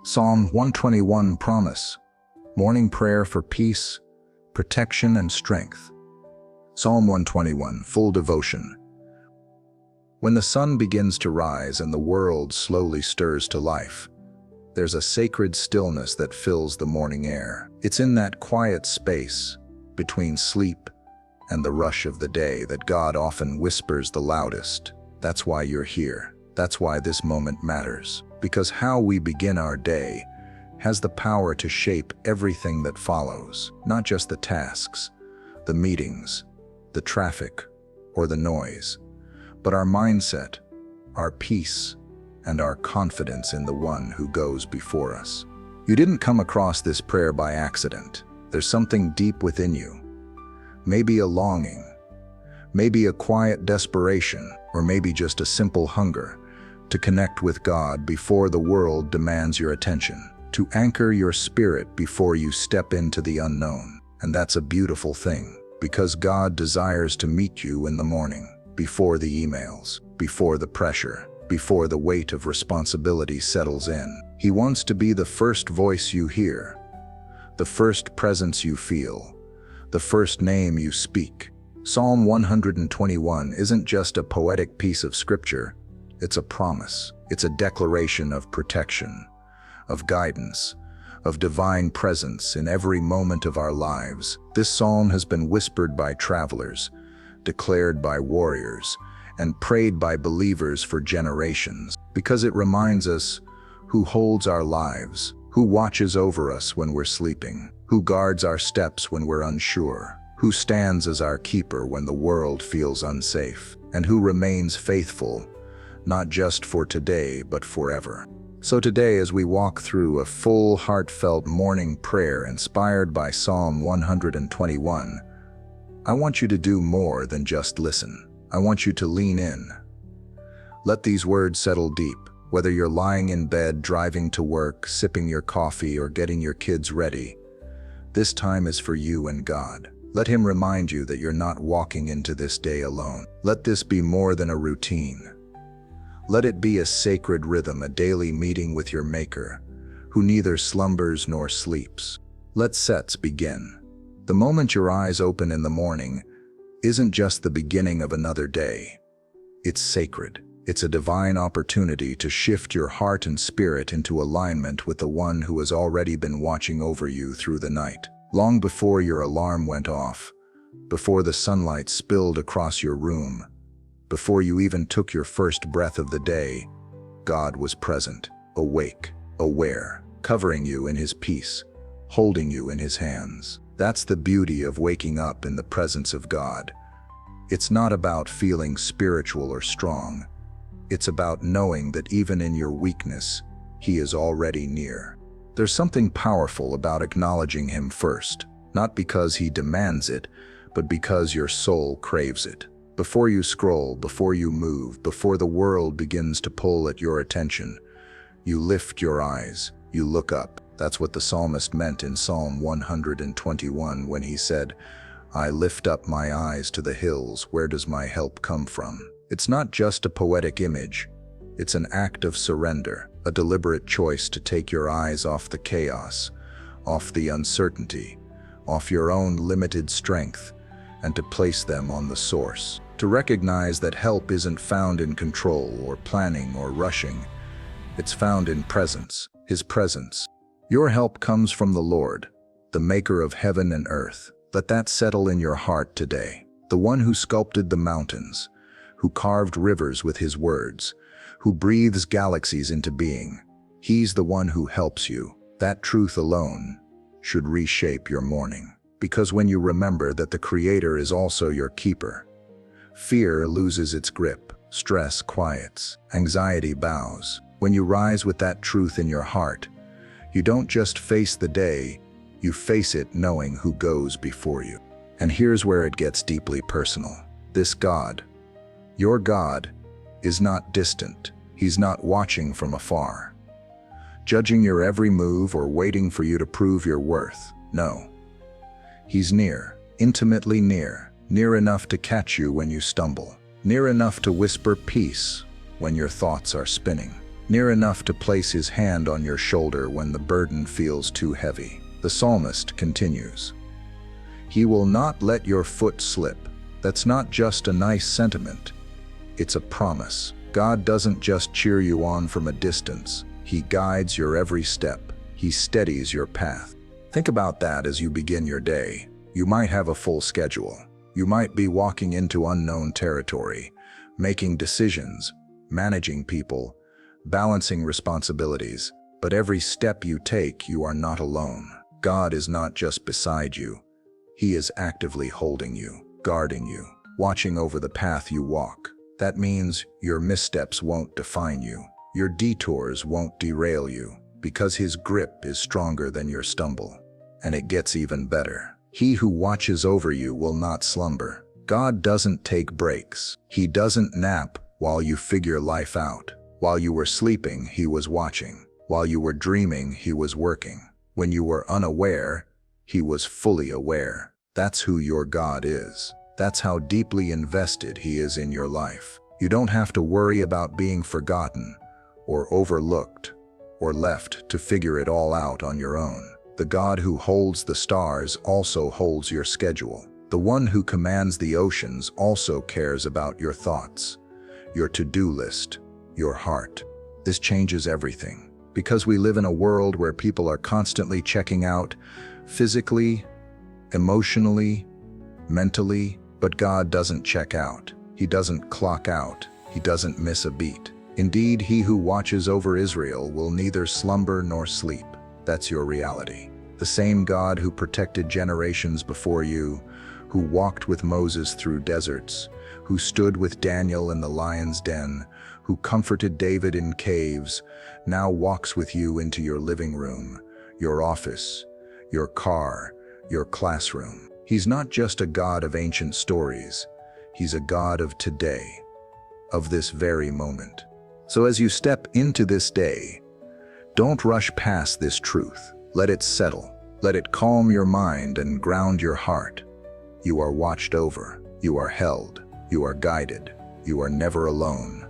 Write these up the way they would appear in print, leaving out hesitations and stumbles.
Psalm 121 Promise. Morning prayer for peace, protection, and strength. Psalm 121 Full Devotion. When the sun begins to rise and the world slowly stirs to life, there's a sacred stillness that fills the morning air. It's in that quiet space between sleep and the rush of the day that God often whispers the loudest. That's why you're here. That's why this moment matters. Because how we begin our day has the power to shape everything that follows, not just the tasks, the meetings, the traffic, or the noise, but our mindset, our peace, and our confidence in the one who goes before us. You didn't come across this prayer by accident. There's something deep within you. Maybe a longing, maybe a quiet desperation, or maybe just a simple hunger to connect with God before the world demands your attention, to anchor your spirit before you step into the unknown. And that's a beautiful thing, because God desires to meet you in the morning, before the emails, before the pressure, before the weight of responsibility settles in. He wants to be the first voice you hear, the first presence you feel, the first name you speak. Psalm 121 isn't just a poetic piece of scripture. It's a promise. It's a declaration of protection, of guidance, of divine presence in every moment of our lives. This psalm has been whispered by travelers, declared by warriors, and prayed by believers for generations, because it reminds us who holds our lives, who watches over us when we're sleeping, who guards our steps when we're unsure, who stands as our keeper when the world feels unsafe, and who remains faithful not just for today, but forever. So today, as we walk through a full, heartfelt morning prayer inspired by Psalm 121, I want you to do more than just listen. I want you to lean in. Let these words settle deep, whether you're lying in bed, driving to work, sipping your coffee, or getting your kids ready. This time is for you and God. Let Him remind you that you're not walking into this day alone. Let this be more than a routine. Let it be a sacred rhythm, a daily meeting with your Maker, who neither slumbers nor sleeps. Let's begin. The moment your eyes open in the morning isn't just the beginning of another day. It's sacred. It's a divine opportunity to shift your heart and spirit into alignment with the one who has already been watching over you through the night. Long before your alarm went off, before the sunlight spilled across your room, before you even took your first breath of the day, God was present, awake, aware, covering you in His peace, holding you in His hands. That's the beauty of waking up in the presence of God. It's not about feeling spiritual or strong. It's about knowing that even in your weakness, He is already near. There's something powerful about acknowledging Him first, not because He demands it, but because your soul craves it. Before you scroll, before you move, before the world begins to pull at your attention, you lift your eyes, you look up. That's what the psalmist meant in Psalm 121 when he said, "I lift up my eyes to the hills, where does my help come from?" It's not just a poetic image, it's an act of surrender, a deliberate choice to take your eyes off the chaos, off the uncertainty, off your own limited strength, and to place them on the source. To recognize that help isn't found in control or planning or rushing. It's found in presence, His presence. Your help comes from the Lord, the Maker of heaven and earth. Let that settle in your heart today. The one who sculpted the mountains, who carved rivers with His words, who breathes galaxies into being. He's the one who helps you. That truth alone should reshape your morning. Because when you remember that the Creator is also your keeper, fear loses its grip, stress quiets, anxiety bows. When you rise with that truth in your heart, you don't just face the day, you face it knowing who goes before you. And here's where it gets deeply personal. This God, your God, is not distant. He's not watching from afar, judging your every move or waiting for you to prove your worth. No. He's near, intimately near, near enough to catch you when you stumble, near enough to whisper peace when your thoughts are spinning. near enough to place his hand on your shoulder when the burden feels too heavy. The psalmist continues, "He will not let your foot slip." That's not just a nice sentiment. It's a promise. God doesn't just cheer you on from a distance. He guides your every step. He steadies your path. Think about that as you begin your day. You might have a full schedule. You might be walking into unknown territory, making decisions, managing people, balancing responsibilities. But every step you take, you are not alone. God is not just beside you. He is actively holding you, guarding you, watching over the path you walk. That means your missteps won't define you. Your detours won't derail you, because His grip is stronger than your stumble. And it gets even better. He who watches over you will not slumber. God doesn't take breaks. He doesn't nap while you figure life out. While you were sleeping, He was watching. While you were dreaming, He was working. When you were unaware, He was fully aware. That's who your God is. That's how deeply invested He is in your life. You don't have to worry about being forgotten, or overlooked, or left to figure it all out on your own. The God who holds the stars also holds your schedule. The one who commands the oceans also cares about your thoughts, your to-do list, your heart. This changes everything, because we live in a world where people are constantly checking out, physically, emotionally, mentally, but God doesn't check out. He doesn't clock out. He doesn't miss a beat. Indeed, He who watches over Israel will neither slumber nor sleep. That's your reality. The same God who protected generations before you, who walked with Moses through deserts, who stood with Daniel in the lion's den, who comforted David in caves, now walks with you into your living room, your office, your car, your classroom. He's not just a God of ancient stories. He's a God of today, of this very moment. So as you step into this day, don't rush past this truth. Let it settle. Let it calm your mind and ground your heart. You are watched over. You are held. You are guided. You are never alone.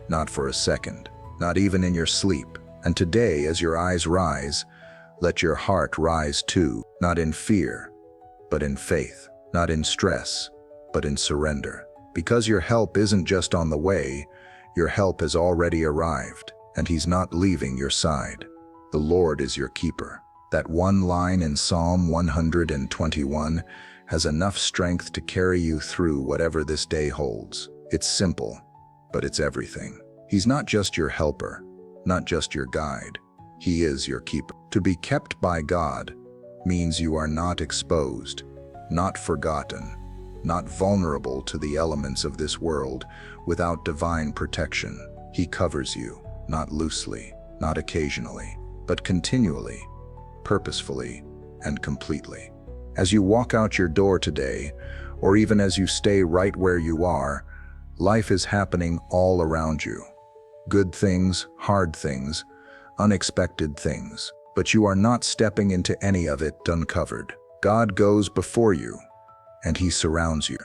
Not for a second. Not even in your sleep. And today, as your eyes rise, let your heart rise too. Not in fear, but in faith. Not in stress, but in surrender. Because your help isn't just on the way, your help has already arrived, and He's not leaving your side. The Lord is your keeper. That one line in Psalm 121 has enough strength to carry you through whatever this day holds. It's simple, but it's everything. He's not just your helper, not just your guide. He is your keeper. To be kept by God means you are not exposed, not forgotten, not vulnerable to the elements of this world without divine protection. He covers you, not loosely, not occasionally, but continually, purposefully, and completely. As you walk out your door today, or even as you stay right where you are, life is happening all around you. Good things, hard things, unexpected things. But you are not stepping into any of it uncovered. God goes before you, and He surrounds you.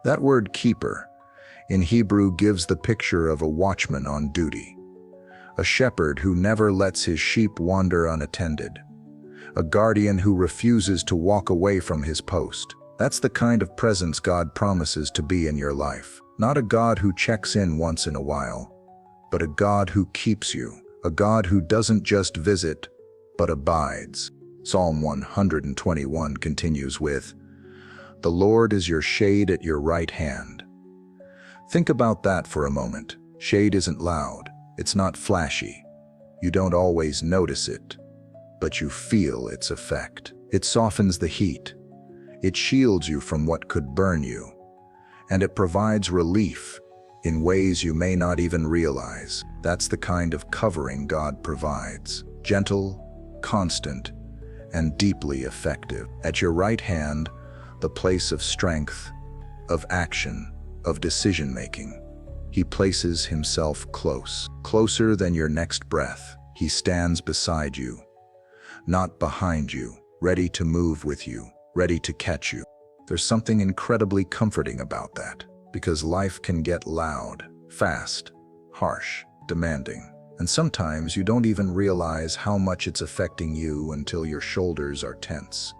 That word keeper in Hebrew gives the picture of a watchman on duty, a shepherd who never lets his sheep wander unattended, a guardian who refuses to walk away from his post. That's the kind of presence God promises to be in your life. Not a God who checks in once in a while, but a God who keeps you, a God who doesn't just visit, but abides. Psalm 121 continues with, "The Lord is your shade at your right hand." Think about that for a moment. Shade isn't loud. It's not flashy. You don't always notice it, but you feel its effect. It softens the heat. It shields you from what could burn you. And it provides relief in ways you may not even realize. That's the kind of covering God provides. Gentle, constant, and deeply effective. At your right hand, the place of strength, of action, of decision-making. He places Himself close, closer than your next breath. He stands beside you, not behind you, ready to move with you, ready to catch you. There's something incredibly comforting about that, because life can get loud, fast, harsh. demanding. And sometimes you don't even realize how much it's affecting you until your shoulders are tense.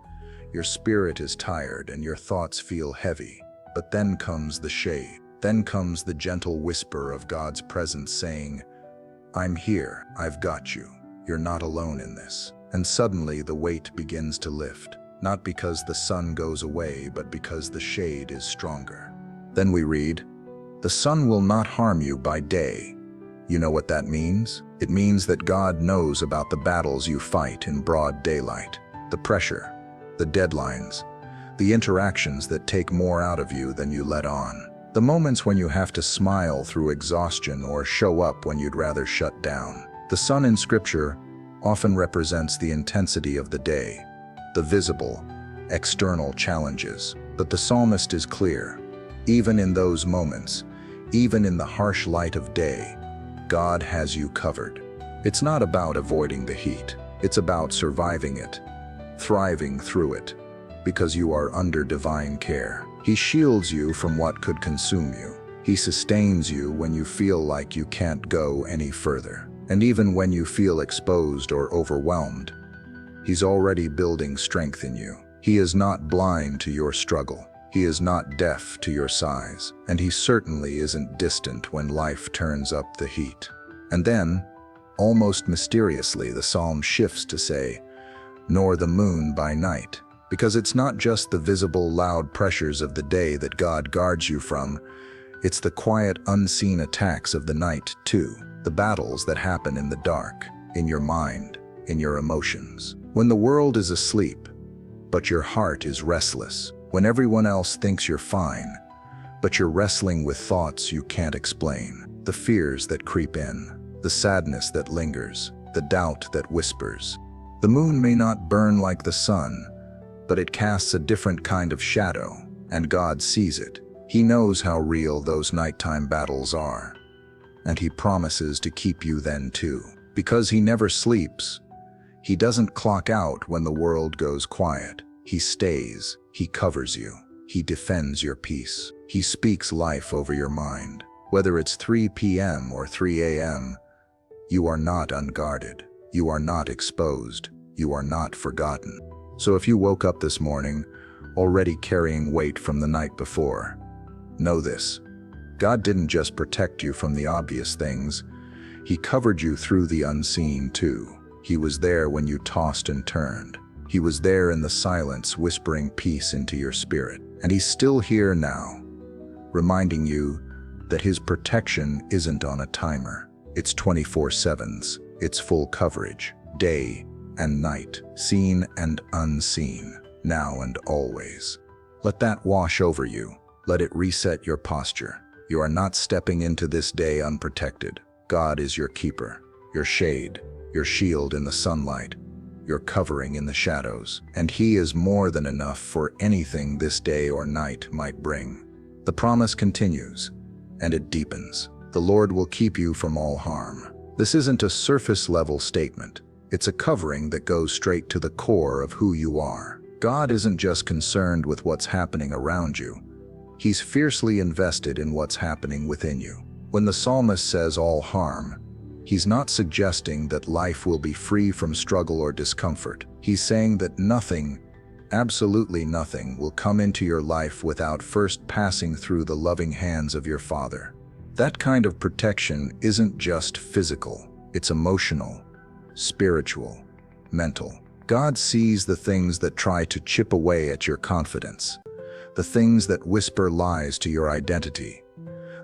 Your spirit is tired and your thoughts feel heavy. But then comes the shade. Then comes the gentle whisper of God's presence saying, "I'm here, I've got you. You're not alone in this." And suddenly the weight begins to lift, not because the sun goes away, but because the shade is stronger. Then we read, "The sun will not harm you by day." You know what that means? It means that God knows about the battles you fight in broad daylight, the pressure, the deadlines, the interactions that take more out of you than you let on, the moments when you have to smile through exhaustion or show up when you'd rather shut down. The sun in Scripture often represents the intensity of the day, the visible, external challenges. But the psalmist is clear. Even in those moments, even in the harsh light of day, God has you covered. It's not about avoiding the heat. It's about surviving it, thriving through it, because you are under divine care. He shields you from what could consume you. He sustains you when you feel like you can't go any further. And even when you feel exposed or overwhelmed, He's already building strength in you. He is not blind to your struggle. He is not deaf to your sighs, and He certainly isn't distant when life turns up the heat. And then, almost mysteriously, the psalm shifts to say, "Nor the moon by night," because it's not just the visible, loud pressures of the day that God guards you from. It's the quiet, unseen attacks of the night, too. The battles that happen in the dark, in your mind, in your emotions. When the world is asleep, but your heart is restless. When everyone else thinks you're fine, but you're wrestling with thoughts you can't explain. The fears that creep in, the sadness that lingers, the doubt that whispers. The moon may not burn like the sun, but it casts a different kind of shadow, and God sees it. He knows how real those nighttime battles are, and He promises to keep you then too. Because He never sleeps, He doesn't clock out when the world goes quiet. He stays, He covers you, He defends your peace. He speaks life over your mind. Whether it's 3 p.m. or 3 a.m., you are not unguarded. You are not exposed. You are not forgotten. So if you woke up this morning already carrying weight from the night before, know this: God didn't just protect you from the obvious things. He covered you through the unseen too. He was there when you tossed and turned. He was there in the silence, whispering peace into your spirit. And He's still here now, reminding you that His protection isn't on a timer. It's 24/7s. It's full coverage, day and night, seen and unseen, now and always. Let that wash over you. Let it reset your posture. You are not stepping into this day unprotected. God is your keeper, your shade, your shield in the sunlight, your covering in the shadows, and He is more than enough for anything this day or night might bring. The promise continues, and it deepens. The Lord will keep you from all harm. This isn't a surface-level statement. It's a covering that goes straight to the core of who you are. God isn't just concerned with what's happening around you. He's fiercely invested in what's happening within you. When the psalmist says all harm, he's not suggesting that life will be free from struggle or discomfort. He's saying that nothing, absolutely nothing, will come into your life without first passing through the loving hands of your Father. That kind of protection isn't just physical. It's emotional, spiritual, mental. God sees the things that try to chip away at your confidence, the things that whisper lies to your identity,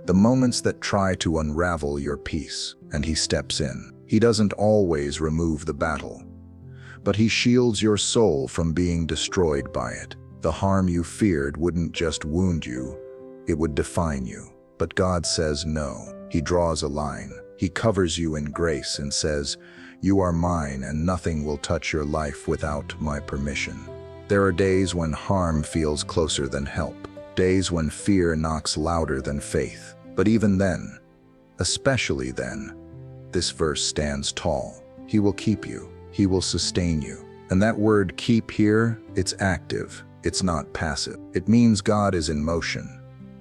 the moments that try to unravel your peace, and He steps in. He doesn't always remove the battle, but He shields your soul from being destroyed by it. The harm you feared wouldn't just wound you, it would define you. But God says no. He draws a line. He covers you in grace and says, "You are mine, and nothing will touch your life without my permission." There are days when harm feels closer than help, days when fear knocks louder than faith. But even then, especially then, this verse stands tall. He will keep you. He will sustain you. And that word keep here, it's active. It's not passive. It means God is in motion,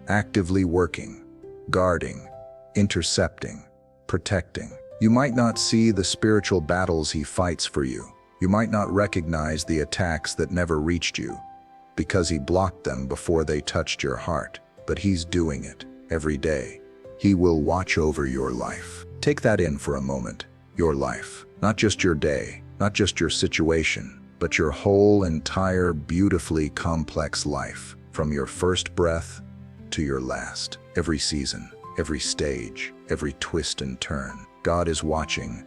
actively working, guarding, intercepting, protecting. You might not see the spiritual battles he fights for you. You might not recognize the attacks that never reached you, because he blocked them before they touched your heart. But he's doing it every day. He will watch over your life. Take that in for a moment. Your life. Not just your day, not just your situation, but your whole entire beautifully complex life. From your first breath to your last. Every season, every stage, every twist and turn. God is watching,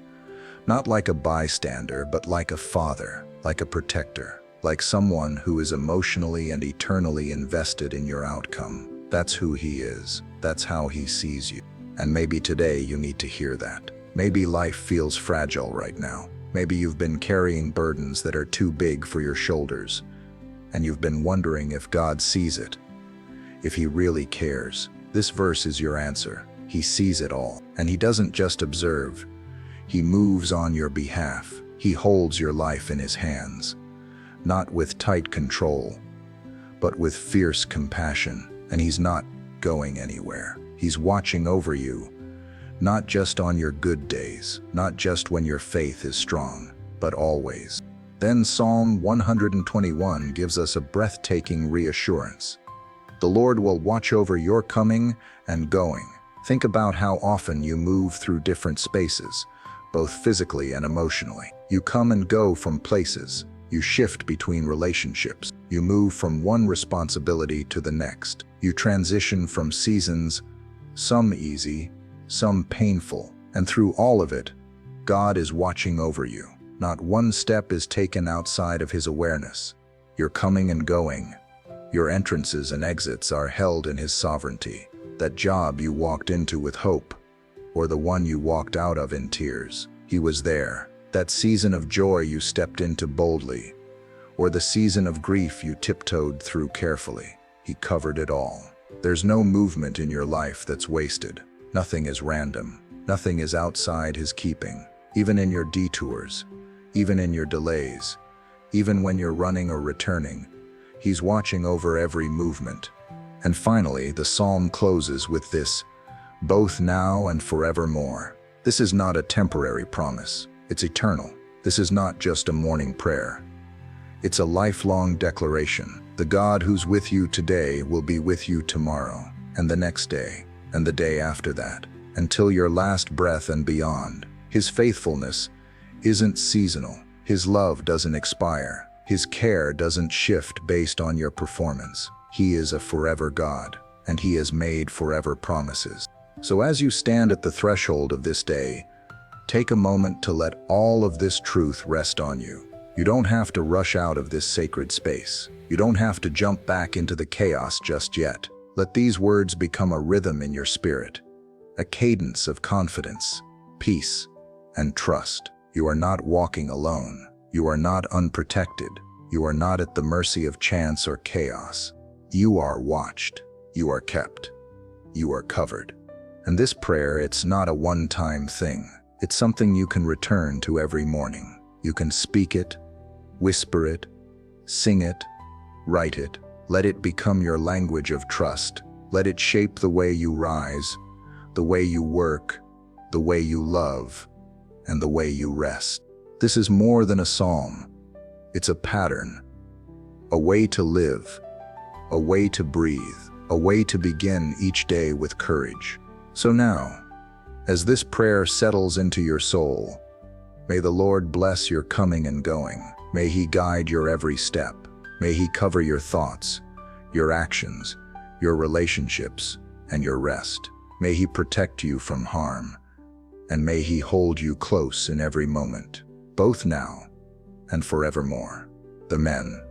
not like a bystander, but like a father, like a protector, like someone who is emotionally and eternally invested in your outcome. That's who he is. That's how he sees you. And maybe today you need to hear that. Maybe life feels fragile right now. Maybe you've been carrying burdens that are too big for your shoulders, and you've been wondering if God sees it, if he really cares. This verse is your answer. He sees it all, and he doesn't just observe. He moves on your behalf. He holds your life in his hands, not with tight control, but with fierce compassion. And he's not going anywhere. He's watching over you, not just on your good days, not just when your faith is strong, but always. Then Psalm 121 gives us a breathtaking reassurance. The Lord will watch over your coming and going. Think about how often you move through different spaces, both physically and emotionally. You come and go from places. You shift between relationships. You move from one responsibility to the next. You transition from seasons, some easy, some painful. And through all of it, God is watching over you. Not one step is taken outside of his awareness. Your coming and going, your entrances and exits are held in his sovereignty. That job you walked into with hope, or the one you walked out of in tears, he was there. That season of joy you stepped into boldly, or the season of grief you tiptoed through carefully, he covered it all. There's no movement in your life that's wasted. Nothing is random. Nothing is outside his keeping. Even in your detours, even in your delays, even when you're running or returning, he's watching over every movement. And finally, the psalm closes with this, both now and forevermore. This is not a temporary promise. It's eternal. This is not just a morning prayer. It's a lifelong declaration. The God who's with you today will be with you tomorrow, and the next day, and the day after that, until your last breath and beyond. His faithfulness isn't seasonal. His love doesn't expire. His care doesn't shift based on your performance. He is a forever God, and he has made forever promises. So as you stand at the threshold of this day, take a moment to let all of this truth rest on you. You don't have to rush out of this sacred space. You don't have to jump back into the chaos just yet. Let these words become a rhythm in your spirit, a cadence of confidence, peace, and trust. You are not walking alone. You are not unprotected. You are not at the mercy of chance or chaos. You are watched. You are kept. You are covered. And this prayer, it's not a one-time thing. It's something you can return to every morning. You can speak it, whisper it, sing it, write it. Let it become your language of trust. Let it shape the way you rise, the way you work, the way you love, and the way you rest. This is more than a psalm. It's a pattern, a way to live, a way to breathe, a way to begin each day with courage. So now, as this prayer settles into your soul, may the Lord bless your coming and going. May he guide your every step. May he cover your thoughts, your actions, your relationships, and your rest. May he protect you from harm, and may he hold you close in every moment, both now and forevermore. Amen.